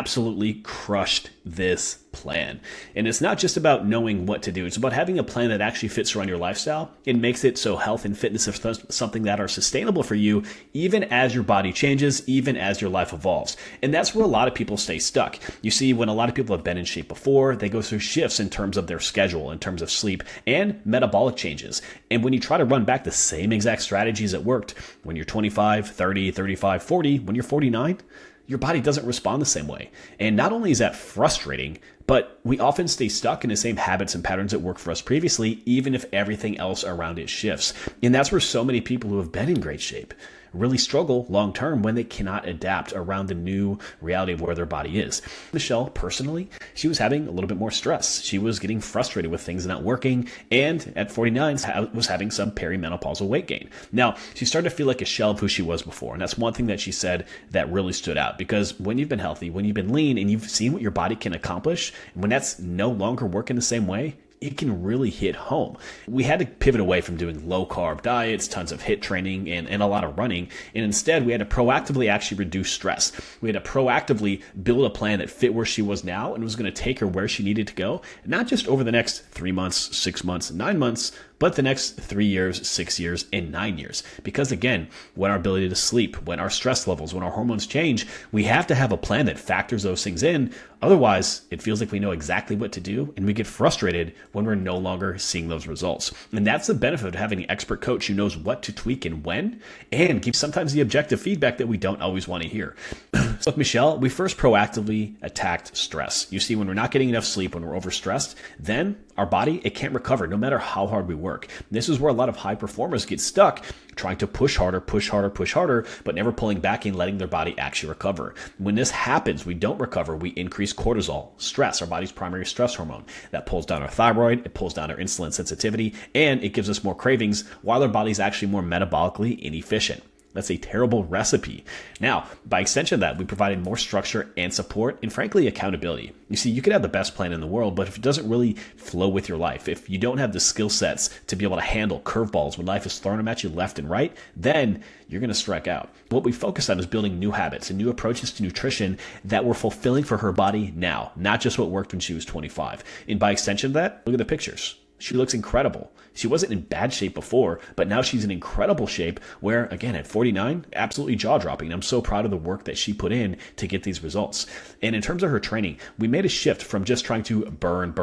absolutely crushed this plan. And it's not just about knowing what to do. It's about having a plan that actually fits around your lifestyle. It makes it so health and fitness are something that are sustainable for you, even as your body changes, even as your life evolves. And that's where a lot of people stay stuck. You see, when a lot of people have been in shape before, they go through shifts in terms of their schedule, in terms of sleep and metabolic changes. And when you try to run back the same exact strategies that worked when you're 25, 30, 35, 40, when you're 49, your body doesn't respond the same way. And not only is that frustrating, but we often stay stuck in the same habits and patterns that worked for us previously, even if everything else around it shifts. And that's where so many people who have been in great shape really struggle long term when they cannot adapt around the new reality of where their body is. Michelle, personally, she was having a little bit more stress. She was getting frustrated with things not working, and at 49, was having some perimenopausal weight gain. Now, she started to feel like a shell of who she was before, and that's one thing that she said that really stood out, because when you've been healthy, when you've been lean, and you've seen what your body can accomplish, when that's no longer working the same way, it can really hit home. We had to pivot away from doing low carb diets, tons of HIIT training, and a lot of running. And instead, we had to proactively actually reduce stress. We had to proactively build a plan that fit where she was now and was going to take her where she needed to go, not just over the next 3 months, 6 months, 9 months, but the next 3 years, 6 years, and 9 years. Because again, when our ability to sleep, when our stress levels, when our hormones change, we have to have a plan that factors those things in. Otherwise, it feels like we know exactly what to do, and we get frustrated when we're no longer seeing those results. And that's the benefit of having an expert coach who knows what to tweak and when, and gives sometimes the objective feedback that we don't always want to hear. So with Michelle, we first proactively attacked stress. You see, when we're not getting enough sleep, when we're overstressed, then our body, it can't recover no matter how hard we work. This is where a lot of high performers get stuck, trying to push harder, but never pulling back and letting their body actually recover. When this happens, we don't recover, we increase cortisol, stress, our body's primary stress hormone. That pulls down our thyroid, it pulls down our insulin sensitivity, and it gives us more cravings while our body's actually more metabolically inefficient. That's a terrible recipe. Now, by extension of that, we provided more structure and support and frankly, accountability. You see, you could have the best plan in the world, but if it doesn't really flow with your life, if you don't have the skill sets to be able to handle curveballs when life is throwing them at you left and right, then you're going to strike out. What we focus on is building new habits and new approaches to nutrition that were fulfilling for her body now, not just what worked when she was 25. And by extension of that, look at the pictures. She looks incredible. She wasn't in bad shape before, but now she's in incredible shape where, again, at 49, absolutely jaw-dropping. I'm so proud of the work that she put in to get these results. And in terms of her training, we made a shift from just trying to burn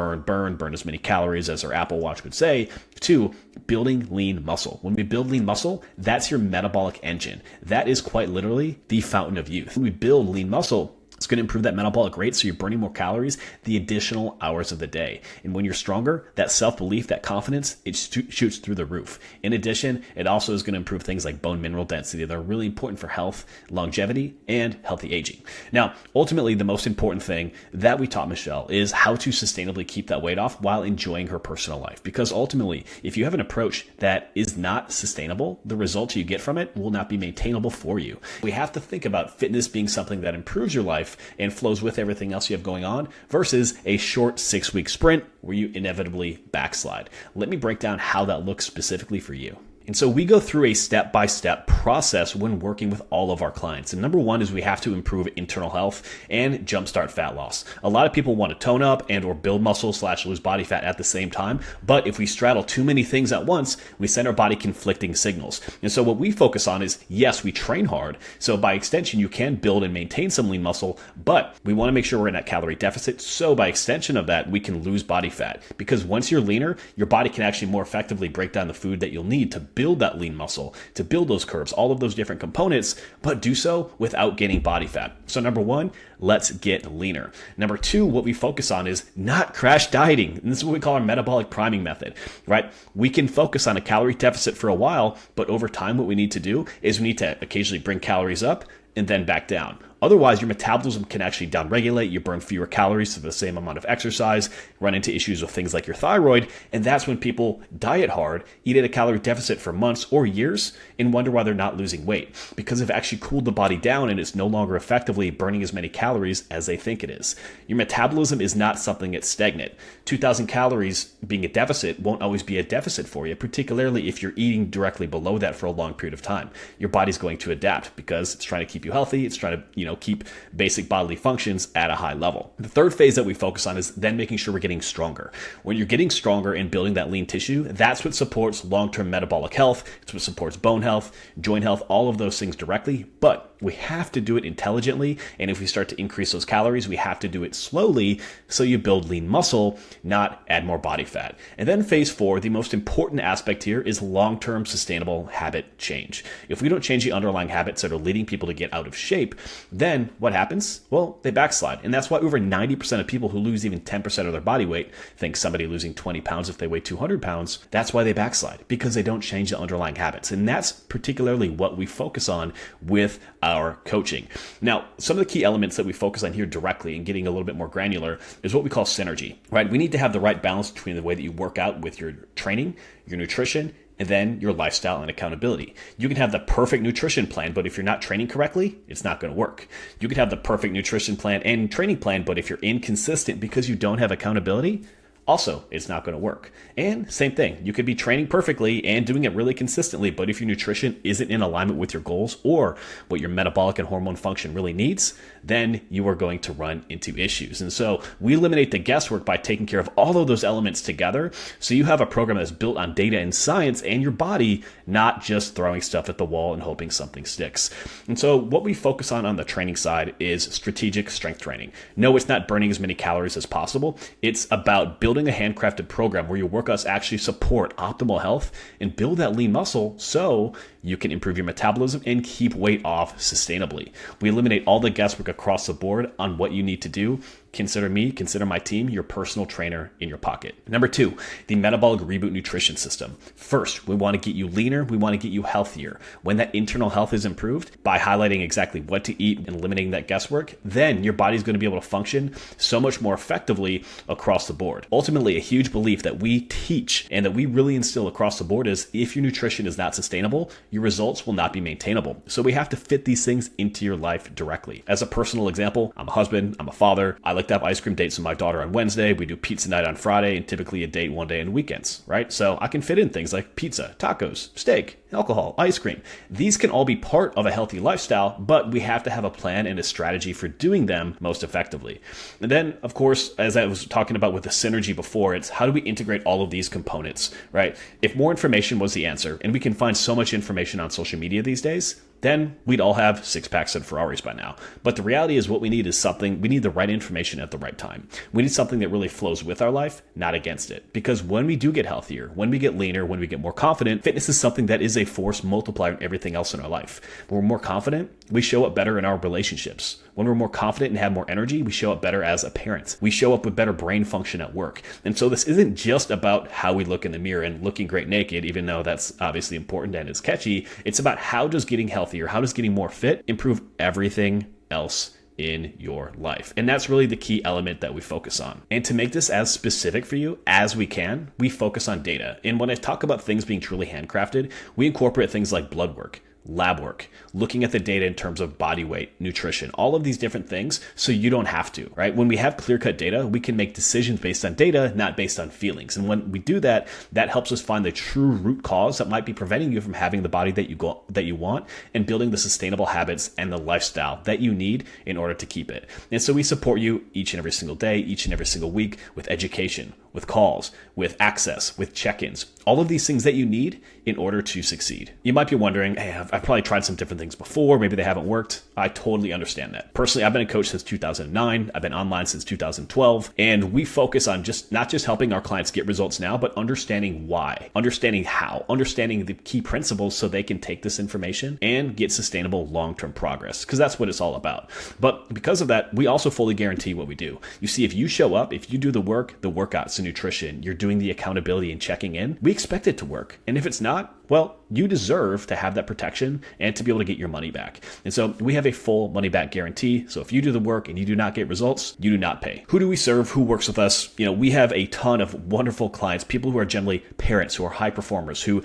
as many calories as her Apple Watch would say, to building lean muscle. When we build lean muscle, that's your metabolic engine. That is quite literally the fountain of youth. When we build lean muscle, it's going to improve that metabolic rate, so you're burning more calories the additional hours of the day. And when you're stronger, that self-belief, that confidence, it shoots through the roof. In addition, it also is going to improve things like bone mineral density that are really important for health, longevity, and healthy aging. Now, ultimately, the most important thing that we taught Michelle is how to sustainably keep that weight off while enjoying her personal life. Because ultimately, if you have an approach that is not sustainable, the results you get from it will not be maintainable for you. We have to think about fitness being something that improves your life and flows with everything else you have going on versus a short 6-week sprint where you inevitably backslide. Let me break down how that looks specifically for you. And so we go through a step-by-step process when working with all of our clients. And number one is we have to improve internal health and jumpstart fat loss. A lot of people want to tone up and or build muscle / lose body fat at the same time. But if we straddle too many things at once, we send our body conflicting signals. And so what we focus on is, yes, we train hard. So by extension, you can build and maintain some lean muscle, but we want to make sure we're in that calorie deficit. So by extension of that, we can lose body fat, because once you're leaner, your body can actually more effectively break down the food that you'll need to build that lean muscle, to build those curves, all of those different components, but do so without gaining body fat. So number one, let's get leaner. Number two, what we focus on is not crash dieting. And this is what we call our metabolic priming method, right? We can focus on a calorie deficit for a while, but over time, what we need to do is we need to occasionally bring calories up and then back down. Otherwise, your metabolism can actually downregulate. You burn fewer calories for the same amount of exercise, run into issues with things like your thyroid. And that's when people diet hard, eat at a calorie deficit for months or years, and wonder why they're not losing weight. Because they've actually cooled the body down and it's no longer effectively burning as many calories as they think it is. Your metabolism is not something that's stagnant. 2,000 calories being a deficit won't always be a deficit for you, particularly if you're eating directly below that for a long period of time. Your body's going to adapt because it's trying to keep you healthy. It's trying to, keep basic bodily functions at a high level. The third phase that we focus on is then making sure we're getting stronger. When you're getting stronger and building that lean tissue, that's what supports long-term metabolic health. It's what supports bone health, joint health, all of those things directly. But we have to do it intelligently. And if we start to increase those calories, we have to do it slowly so you build lean muscle, not add more body fat. And then phase 4, the most important aspect here is long-term sustainable habit change. If we don't change the underlying habits that are leading people to get out of shape, then what happens? Well, they backslide. And that's why over 90% of people who lose even 10% of their body weight think somebody losing 20 pounds if they weigh 200 pounds, that's why they backslide, because they don't change the underlying habits. And that's particularly what we focus on with our coaching. Now, some of the key elements that we focus on here directly and getting a little bit more granular is what we call synergy, right? We need to have the right balance between the way that you work out with your training, your nutrition, and then your lifestyle and accountability. You can have the perfect nutrition plan, but if you're not training correctly, it's not going to work. You can have the perfect nutrition plan and training plan, but if you're inconsistent because you don't have accountability, also, it's not going to work. And same thing, you could be training perfectly and doing it really consistently, but if your nutrition isn't in alignment with your goals or what your metabolic and hormone function really needs, then you are going to run into issues. And so we eliminate the guesswork by taking care of all of those elements together. So you have a program that's built on data and science and your body, not just throwing stuff at the wall and hoping something sticks. And so what we focus on the training side is strategic strength training. No, it's not burning as many calories as possible. It's about building a handcrafted program where your workouts actually support optimal health and build that lean muscle so you can improve your metabolism and keep weight off sustainably. We eliminate all the guesswork across the board on what you need to do. Consider me, consider my team, your personal trainer in your pocket. Number 2, the metabolic reboot nutrition system. First, we want to get you leaner. We want to get you healthier. When that internal health is improved by highlighting exactly what to eat and eliminating that guesswork, then your body's going to be able to function so much more effectively across the board. Ultimately, a huge belief that we teach and that we really instill across the board is if your nutrition is not sustainable, your results will not be maintainable. So we have to fit these things into your life directly. As a personal example, I'm a husband, I'm a father. I like to have ice cream dates with my daughter on Wednesday. We do pizza night on Friday and typically a date one day on weekends, right? So I can fit in things like pizza, tacos, steak, alcohol, ice cream. These can all be part of a healthy lifestyle, but we have to have a plan and a strategy for doing them most effectively. And then, of course, as I was talking about with the synergy before, it's how do we integrate all of these components, right? If more information was the answer, and we can find so much information on social media these days, then we'd all have six-packs and Ferraris by now. But the reality is what we need is we need the right information at the right time. We need something that really flows with our life, not against it. Because when we do get healthier, when we get leaner, when we get more confident, fitness is something that is a force multiplier in everything else in our life. When we're more confident, we show up better in our relationships. When we're more confident and have more energy, we show up better as a parent. We show up with better brain function at work. And so this isn't just about how we look in the mirror and looking great naked, even though that's obviously important and is catchy. It's about how does getting healthier, how does getting more fit improve everything else in your life. And that's really the key element that we focus on. And to make this as specific for you as we can, we focus on data. And when I talk about things being truly handcrafted, we incorporate things like blood work, lab work, looking at the data in terms of body weight, nutrition, all of these different things so you don't have to, right? When we have clear-cut data, we can make decisions based on data, not based on feelings. And when we do that, that helps us find the true root cause that might be preventing you from having the body that you want and building the sustainable habits and the lifestyle that you need in order to keep it. And so we support you each and every single day, each and every single week with education, with calls, with access, with check-ins, all of these things that you need in order to succeed. You might be wondering, hey, I've probably tried some different things before. Maybe they haven't worked. I totally understand that. Personally, I've been a coach since 2009. I've been online since 2012. And we focus on not just helping our clients get results now, but understanding why, understanding how, understanding the key principles so they can take this information and get sustainable long-term progress, because that's what it's all about. But because of that, we also fully guarantee what we do. You see, if you show up, if you do the work, the workouts, the nutrition, you're doing the accountability and checking in, we expect it to work. And if it's not, well, you deserve to have that protection and to be able to get your money back. And so we have a full money back guarantee. So if you do the work and you do not get results, you do not pay. Who do we serve? Who works with us? We have a ton of wonderful clients, people who are generally parents, who are high performers, who,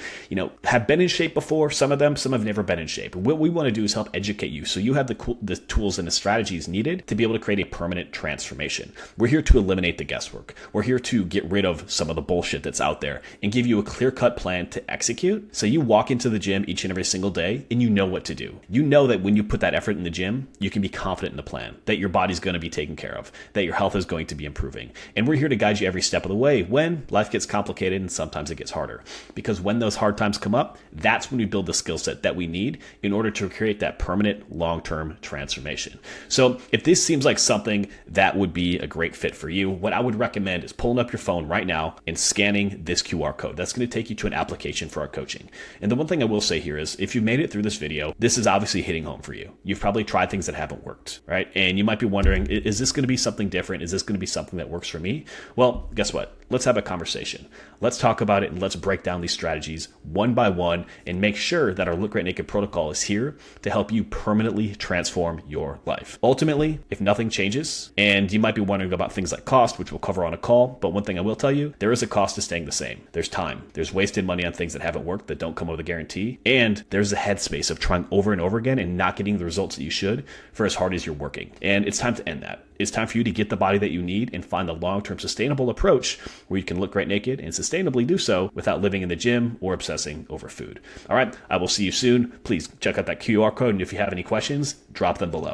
have been in shape before. Some have never been in shape. What we want to do is help educate you so you have the tools and the strategies needed to be able to create a permanent transformation. We're here to eliminate the guesswork. We're here to get rid of some of the bullshit that's out there and give you a clear-cut plan to execute So you walk into the gym each and every single day and you know what to do. You know that when you put that effort in the gym, you can be confident in the plan, that your body's going to be taken care of, that your health is going to be improving. And we're here to guide you every step of the way when life gets complicated and sometimes it gets harder. Because when those hard times come up, that's when we build the skill set that we need in order to create that permanent long-term transformation. So if this seems like something that would be a great fit for you, what I would recommend is pulling up your phone right now and scanning this QR code. That's going to take you to an application for our coaching. And the one thing I will say here is if you made it through this video, this is obviously hitting home for you. You've probably tried things that haven't worked, right? And you might be wondering, is this going to be something different? Is this going to be something that works for me? Well, guess what? Let's have a conversation. Let's talk about it and let's break down these strategies one by one and make sure that our Look Great Naked protocol is here to help you permanently transform your life. Ultimately, if nothing changes, and you might be wondering about things like cost, which we'll cover on a call, but one thing I will tell you, there is a cost to staying the same. There's time. There's wasted money on things that haven't worked, that don't come with a guarantee, and there's a headspace of trying over and over again and not getting the results that you should for as hard as you're working. And it's time to end that. It's time for you to get the body that you need and find the long-term sustainable approach where you can look great naked and sustainably do so without living in the gym or obsessing over food. All right, I will see you soon. Please check out that QR code, and if you have any questions, drop them below.